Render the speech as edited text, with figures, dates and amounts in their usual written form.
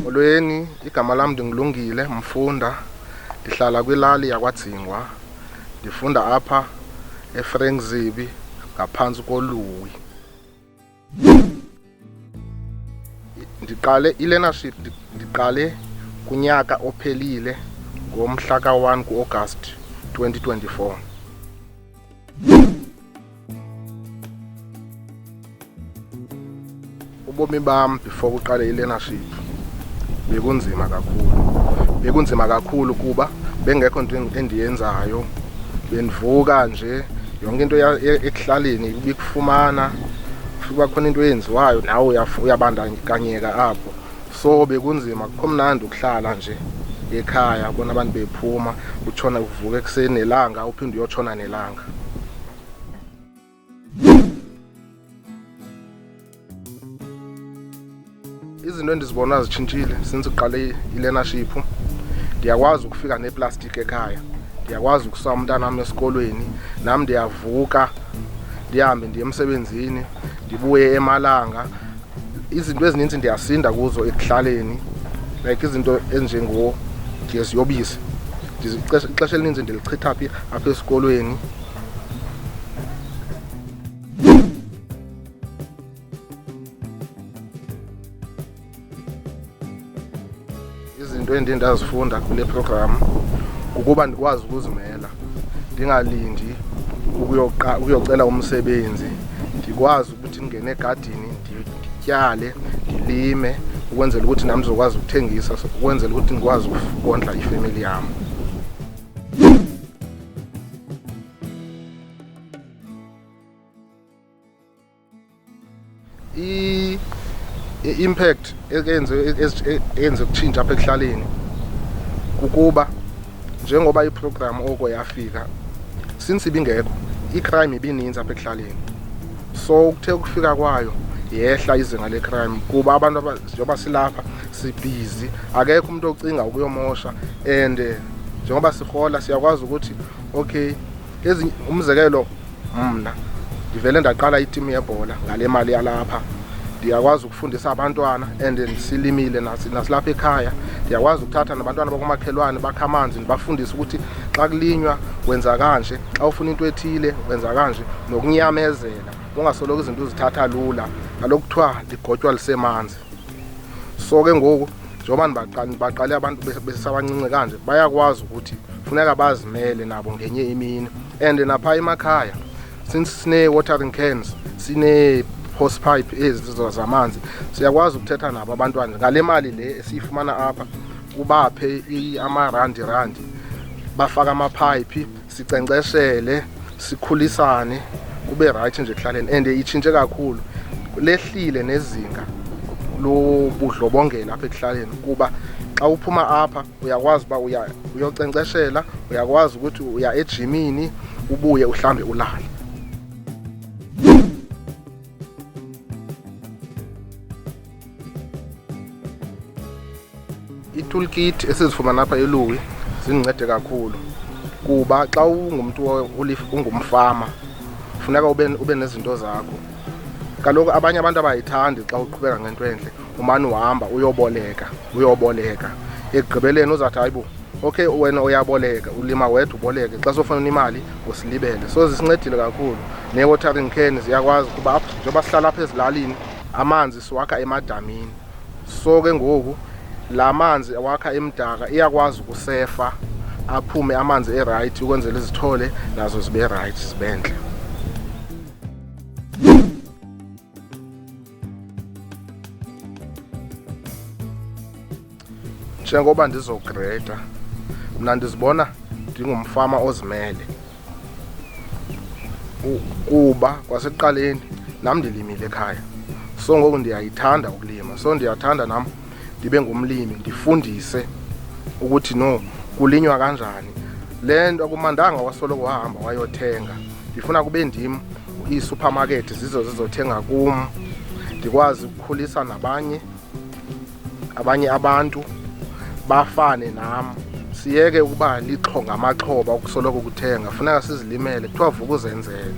Molweni, igama lami ndingilungile Mfunda. Ndihlala kwilali yakwaDzingwa. Ndifunda apha eFrankzibi ngaphansi koLuwi. Ndiqale i-learnership ndiqale kunyaka ophelile ngomhla ka-1 ku-August 2024. Ubomi bami before kuqale i-learnership bekunzima kakhulu kuba bengekho into endiyenzayo. Bendivuka nje yonke into ekuhlaleni ibikufumana, kuba khona into eyenziwayo nawe uyabandakanyeka apho. So bekunzima, kukho mnandi ukuhlala nje ekhaya ubona abantu bephuma, utshona uvuka ekuseni nelanga uphinde uyotshona nelanga. Izinto endizibona zitshintshile since uqale i-learnership. Ndiyakwazi ukufika neplastic ekhaya, ndiyakwazi ukusa umntana wami esikolweni, nami ndiyavuka ndihambe ndiye emsebenzini ndibuye emalanga. Izinto ezininzi ndiyasinda kuzo ekuhlaleni, like izinto ezinjengeziyobisi. Ixesha elininzi ndilichitha apha esikolweni. Izinto endiye ndazifunda kule program ukuba ndikwazi ukuzimela, ndingalindi ukuyocela umsebenzi, ndikwazi ukuthi ndingene egadini ndityale, ndilime, ukwenzela ukuthi nami ndizokwazi ukuthengisa, ukwenzela ukuthi ndikwazi ukondla ifamily yam. I-impact eyenze ukutshintsha apha ekuhlaleni kukuba njengoba iprogram oko yafika, since ibingekho icrime ibininzi apha ekuhlaleni. So ukuthe ukufika kwayo yehla izinga lecrime kuba abantu njengoba silapha sibhizi, akekho umuntu ocinga ukuyomosha. And njengoba sihola siyakwazi ukuthi okay, umzekelo mna ndivele ndaqala itimu yebhola ngale mali yalapha. Ndiyakwazi ukufundisa abantwana and silimile nasilapha ekhaya. Ndiyakwazi ukuthatha nabantwana bakumakhelwane bakha amanzi ndibafundise ukuthi xa kulinywa wenza kanje, xa ufuna into ethile wenza kanje, nokunyamezela ungasoloko izinto uzithatha lula. Kaloku kuthiwa ligotywa lisemanzi. So ke ngoku njengoba ndibaqale abantu besabancinci kanje, bayakwazi ukuthi funeka bazimele nabo ngenye imini. And napha emakhaya since sine-watering cans, sine-hose pipe ezizo zamanzi, siyakwazi ukuthetha nabo abantwana ngale mali le esiyifumana apha, ubaphe amarandi bafaka amaphayiphi, sicenkceshele, sikhulisane, kube right nje ekuhlaleni. And itshintshe kakhulu, lehlile nezinga lobudlobongela apha ekuhlaleni kuba xa uphuma apha uyakwazi uba uyocenkceshela, uyakwazi ukuthi uya ejimini ubuye uhlambe ulale. I-toolkit esizifumana apha eLuwi zindincede kakhulu kuba xa ungumuntu ungumfama funeka ube nezinto zakho. Kaloku abanye abantu abayithandi xa uqhubeka ngento entle, umane uhamba uyoboleka. Ekugqibeleni uzathi hayibo, okay wena uyaboleka, ulima wedwa uboleke, xa sofuna imali usilibele. So zisincedile kakhulu. Ne-watering can ziyakwazi kuba njengoba sihlala apha ezilalini amanzi siwakha emadamini. So ke ngoku la manzi awakha emdaka iyakwazi ukusefa, aphume amanzi e-right ukwenzela izithole nazo zibe right, zibe ntle. Njengoba ndizogreda mna ndizibona ndingumfama ozimele kuba kwasekuqaleni nam ndilimile ekhaya. So ngoku ndiyayithanda ukulima, so ndiyathanda nam ndibe ngumlimi, ndifundise ukuthi no kulinywa kanjani. Le nto akumandanga wasoloko wahamba wayothenga, ndifuna kube ndim ii-supermarket zizothenga kum, ndikwazi ukukhulisa abanye abantu bafane nam. Siyeke ukuba lixho ngamaxhoba ukusoloko ukuthenga, funeka sizilimele, kuthiwa vuka uzenzele.